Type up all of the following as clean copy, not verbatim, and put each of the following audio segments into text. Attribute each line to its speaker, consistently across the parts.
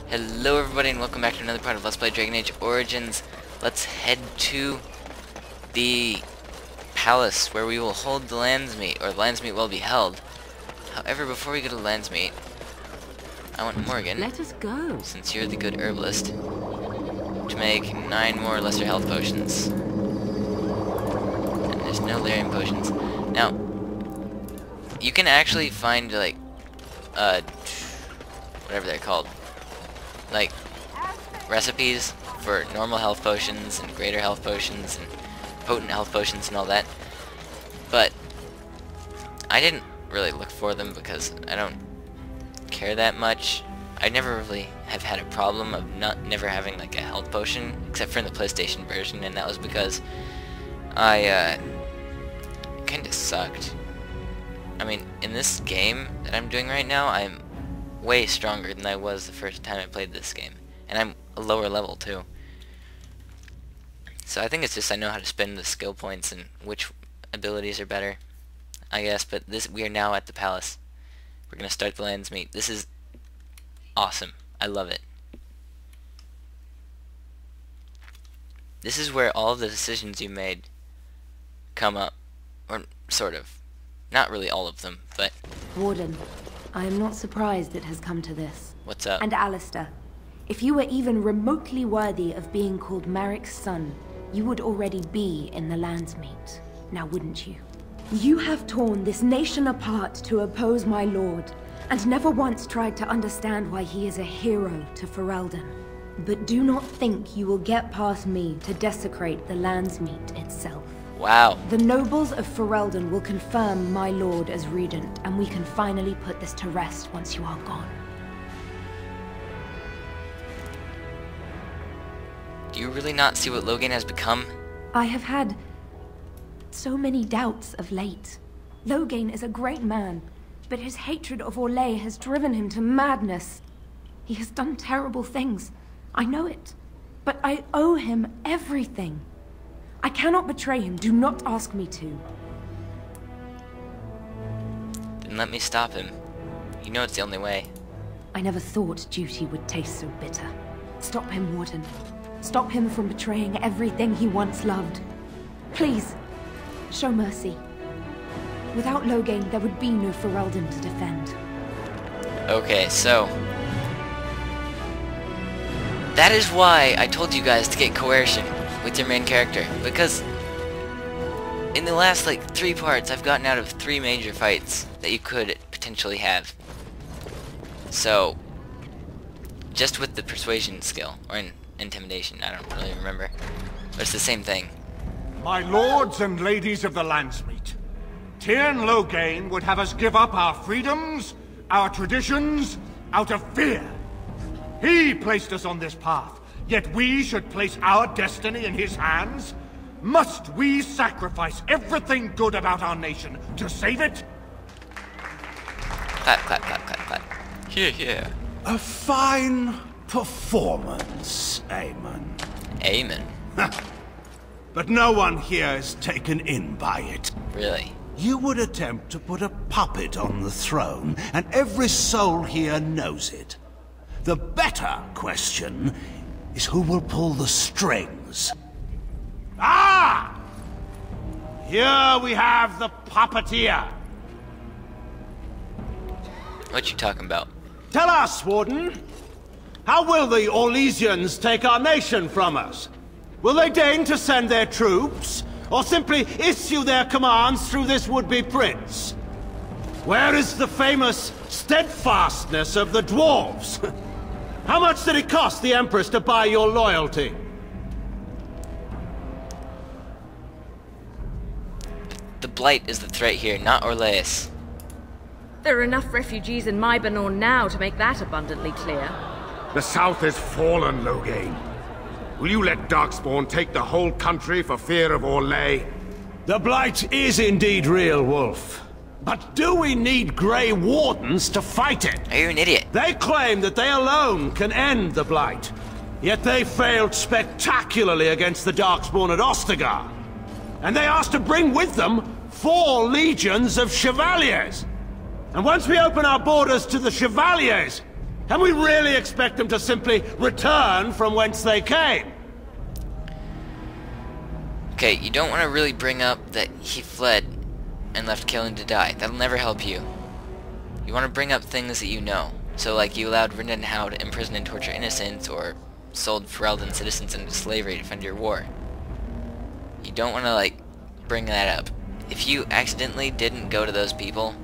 Speaker 1: Hello everybody and welcome back to another part of Let's Play Dragon Age Origins. Let's head to the palace where we will hold the Landsmeet, or Landsmeet will be held. However, before we go to Landsmeet, I want Morgan,
Speaker 2: let us go,
Speaker 1: since you're the good herbalist, to make 9 more lesser health potions. And there's no Lyrium potions. Now, you can actually find, like, whatever they're called, like recipes for normal health potions and greater health potions and potent health potions and all that, but I didn't really look for them because I don't care that much. I never really have had a problem of never having like a health potion, except for in the PlayStation version, and that was because I kinda sucked. I mean, in this game that I'm doing right now, I'm way stronger than I was the first time I played this game. And I'm a lower level too. So I think it's just I know how to spend the skill points and which abilities are better, I guess. But we are now at the palace. We're going to start the Landsmeet. This is awesome. I love it. This is where all of the decisions you made come up. Or sort of. Not really all of them, but...
Speaker 2: Warden, I am not surprised it has come to this.
Speaker 1: What's up?
Speaker 2: And Alistair, if you were even remotely worthy of being called Marik's son, you would already be in the Landsmeet. Now wouldn't you? You have torn this nation apart to oppose my lord, and never once tried to understand why he is a hero to Ferelden. But do not think you will get past me to desecrate the Landsmeet itself.
Speaker 1: Wow.
Speaker 2: The nobles of Ferelden will confirm my lord as regent, and we can finally put this to rest once you are gone.
Speaker 1: Do you really not see what Lothering has become?
Speaker 2: I have had so many doubts of late. Lothering is a great man, but his hatred of Orlais has driven him to madness. He has done terrible things. I know it. But I owe him everything. I cannot betray him. Do not ask me to.
Speaker 1: Then let me stop him. You know it's the only way.
Speaker 2: I never thought duty would taste so bitter. Stop him, Warden. Stop him from betraying everything he once loved. Please, show mercy. Without Lothering, there would be no Ferelden to defend.
Speaker 1: Okay, so... that is why I told you guys to get coercion with your main character, because in the last like 3 parts I've gotten out of 3 major fights that you could potentially have. So just with the persuasion skill, or intimidation, I don't really remember, but it's the same thing.
Speaker 3: My lords and ladies of the Landsmeet, Tyrn Lothering would have us give up our freedoms, our traditions, out of fear. He placed us on this path, yet we should place our destiny in his hands? Must we sacrifice everything good about our nation to save it?
Speaker 1: Clap, clap, clap, clap, clap. Here, here.
Speaker 4: A fine performance, Aemon.
Speaker 1: Amen.
Speaker 4: But no one here is taken in by it.
Speaker 1: Really?
Speaker 4: You would attempt to put a puppet on the throne, and every soul here knows it. The better question is who will pull the strings.
Speaker 3: Ah! Here we have the puppeteer.
Speaker 1: What you talking about?
Speaker 4: Tell us, Warden. How will the Orlesians take our nation from us? Will they deign to send their troops, or simply issue their commands through this would-be prince? Where is the famous steadfastness of the dwarves? How much did it cost the Empress to buy your loyalty?
Speaker 1: The Blight is the threat here, not Orlais.
Speaker 5: There are enough refugees in Mybanor now to make that abundantly clear.
Speaker 6: The South has fallen, Lothering. Will you let Darkspawn take the whole country for fear of Orlais?
Speaker 4: The Blight is indeed real, Wolf. But do we need Grey Wardens to fight it?
Speaker 1: Are you an idiot?
Speaker 4: They claim that they alone can end the Blight. Yet they failed spectacularly against the Darkspawn at Ostagar. And they asked to bring with them 4 legions of Chevaliers. And once we open our borders to the Chevaliers, Can we really expect them to simply return from whence they came?
Speaker 1: Okay, you don't want to really bring up that he fled and left Kaelin to die. That'll never help you. You want to bring up things that you know. So, like, you allowed Rinda and Howe to imprison and torture innocents, or sold Ferelden citizens into slavery to fund your war. You don't want to, like, bring that up. If you accidentally didn't go to those people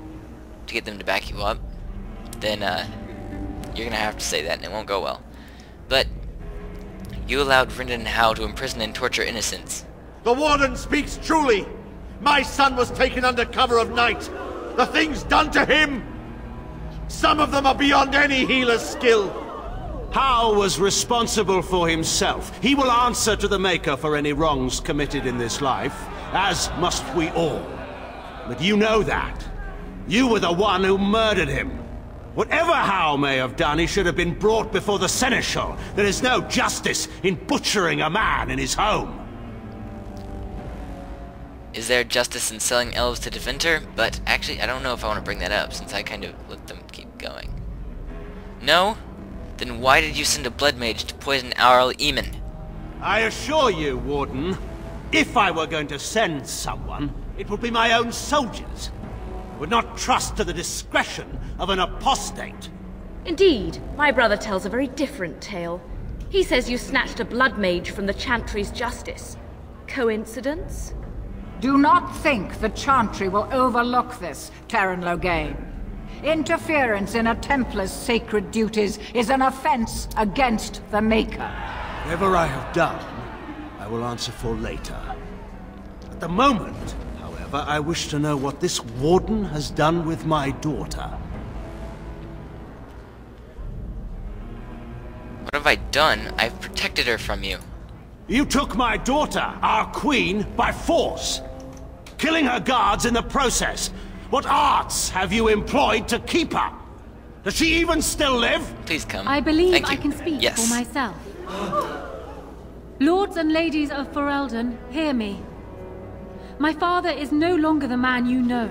Speaker 1: to get them to back you up, then, you're gonna have to say that, and it won't go well. But you allowed Rinda and Howe to imprison and torture innocents.
Speaker 7: The Warden speaks truly. My son was taken under cover of night. The things done to him, some of them are beyond any healer's skill.
Speaker 4: Howe was responsible for himself. He will answer to the Maker for any wrongs committed in this life, as must we all. But you know that. You were the one who murdered him. Whatever Howe may have done, he should have been brought before the Seneschal. There is no justice in butchering a man in his home.
Speaker 1: Is there justice in selling elves to Deventer? But actually, I don't know if I want to bring that up, since I kind of let them keep going. No? Then why did you send a blood mage to poison Aurel Eamon?
Speaker 4: I assure you, Warden, if I were going to send someone, it would be my own soldiers. I would not trust to the discretion of an apostate.
Speaker 5: Indeed, my brother tells a very different tale. He says you snatched a blood mage from the Chantry's justice. Coincidence?
Speaker 8: Do not think the Chantry will overlook this, Terran Logain. Interference in a Templar's sacred duties is an offense against the Maker.
Speaker 4: Whatever I have done, I will answer for later. At the moment, however, I wish to know what this Warden has done with my daughter.
Speaker 1: What have I done? I've protected her from you.
Speaker 4: You took my daughter, our queen, by force, killing her guards in the process. What arts have you employed to keep her? Does she even still live?
Speaker 1: Please come.
Speaker 9: I believe
Speaker 1: Thank
Speaker 9: I
Speaker 1: you.
Speaker 9: can speak
Speaker 1: Yes.
Speaker 9: for myself. Lords and ladies of Ferelden, hear me. My father is no longer the man you know.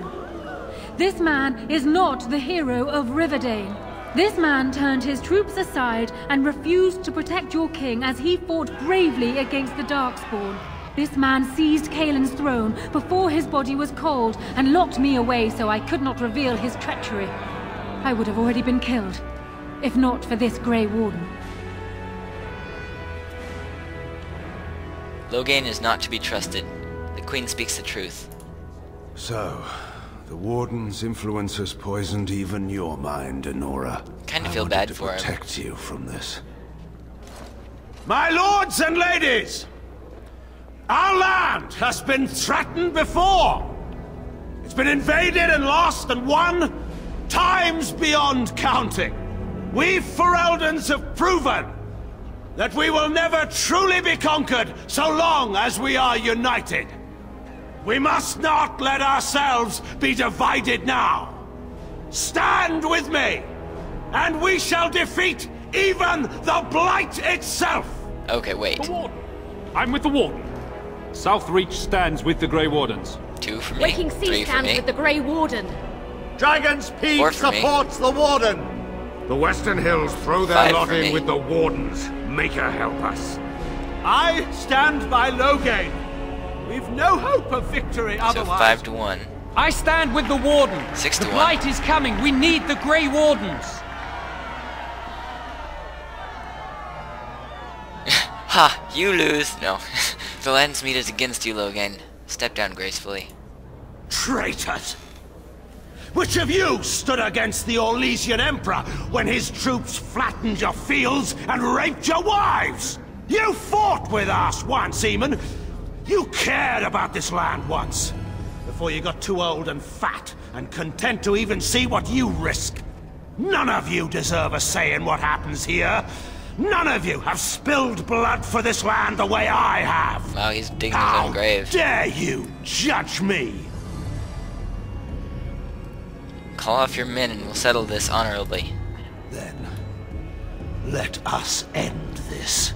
Speaker 9: This man is not the hero of Riverdale. This man turned his troops aside and refused to protect your king as he fought bravely against the Darkspawn. This man seized Kaelin's throne before his body was cold and locked me away so I could not reveal his treachery. I would have already been killed, if not for this Grey Warden.
Speaker 1: Logain is not to be trusted. The Queen speaks the truth.
Speaker 6: So, the Warden's influence has poisoned even your mind, Enora.
Speaker 1: Kind of feel bad for him.
Speaker 6: I wanted to protect you from this.
Speaker 4: My lords and ladies! Our land has been threatened before! It's been invaded and lost and won times beyond counting. We Fereldans have proven that we will never truly be conquered so long as we are united. We must not let ourselves be divided now. Stand with me, and we shall defeat even the Blight itself!
Speaker 1: Okay, wait.
Speaker 10: The Warden. I'm with the Warden. Southreach stands with the Grey Wardens.
Speaker 1: 2 for me.
Speaker 5: Waking
Speaker 1: 3
Speaker 5: Sea
Speaker 1: for
Speaker 5: stands
Speaker 1: me.
Speaker 5: with the Grey Warden.
Speaker 7: Dragon's Peak
Speaker 1: 4 for me.
Speaker 7: supports the Warden.
Speaker 6: The Western Hills throw their
Speaker 1: 5
Speaker 6: lot
Speaker 1: for me.
Speaker 6: in with the Wardens. Make her help us.
Speaker 4: I stand by Logain. We've no hope of victory
Speaker 1: So
Speaker 4: otherwise.
Speaker 1: 5 to 1.
Speaker 10: I stand with the Warden.
Speaker 1: 6 to
Speaker 10: The
Speaker 1: 1.
Speaker 10: Blight is coming. We need the Grey Wardens.
Speaker 1: Ha! You lose! No. The Landsmeet is against you, Logain. Step down gracefully.
Speaker 4: Traitors! Which of you stood against the Orlesian Emperor when his troops flattened your fields and raped your wives? You fought with us once, Eamon. You cared about this land once. Before you got too old and fat and content to even see what you risk. None of you deserve a say in what happens here. None of you have spilled blood for this land the way I have.
Speaker 1: Wow, he's digging his
Speaker 4: How
Speaker 1: own grave.
Speaker 4: dare you judge me?
Speaker 1: Call off your men and we'll settle this honorably.
Speaker 4: Then, let us end this.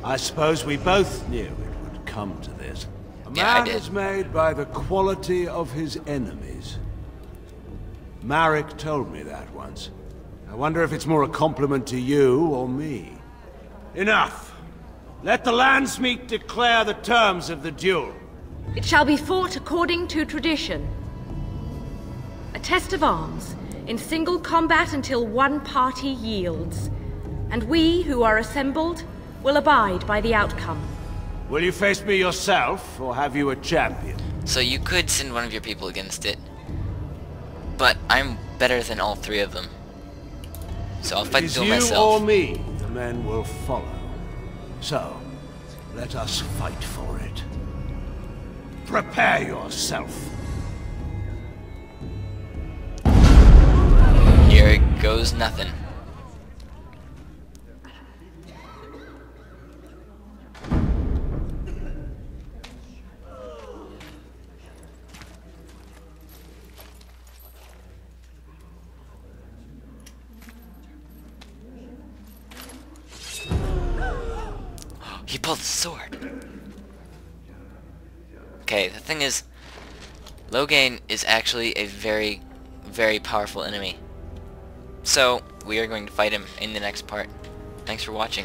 Speaker 4: I suppose we both knew it would come to this.
Speaker 11: A
Speaker 1: Yeah, I
Speaker 11: man
Speaker 1: did.
Speaker 11: is made by the quality of his enemies. Marek told me that once.
Speaker 4: I wonder if it's more a compliment to you or me. Enough! Let the Landsmeet declare the terms of the duel.
Speaker 5: It shall be fought according to tradition. A test of arms, in single combat until one party yields. And we, who are assembled, will abide by the outcome.
Speaker 4: Will you face me yourself, or have you a champion?
Speaker 1: So you could send one of your people against it. But I'm better than all three of them. So I'll fight the duel myself.
Speaker 4: It is you or me, the men will follow. So, let us fight for it. Prepare yourself.
Speaker 1: Here goes nothing. He pulled the sword. Okay, the thing is, Lothering is actually a very, very powerful enemy. So, we are going to fight him in the next part. Thanks for watching.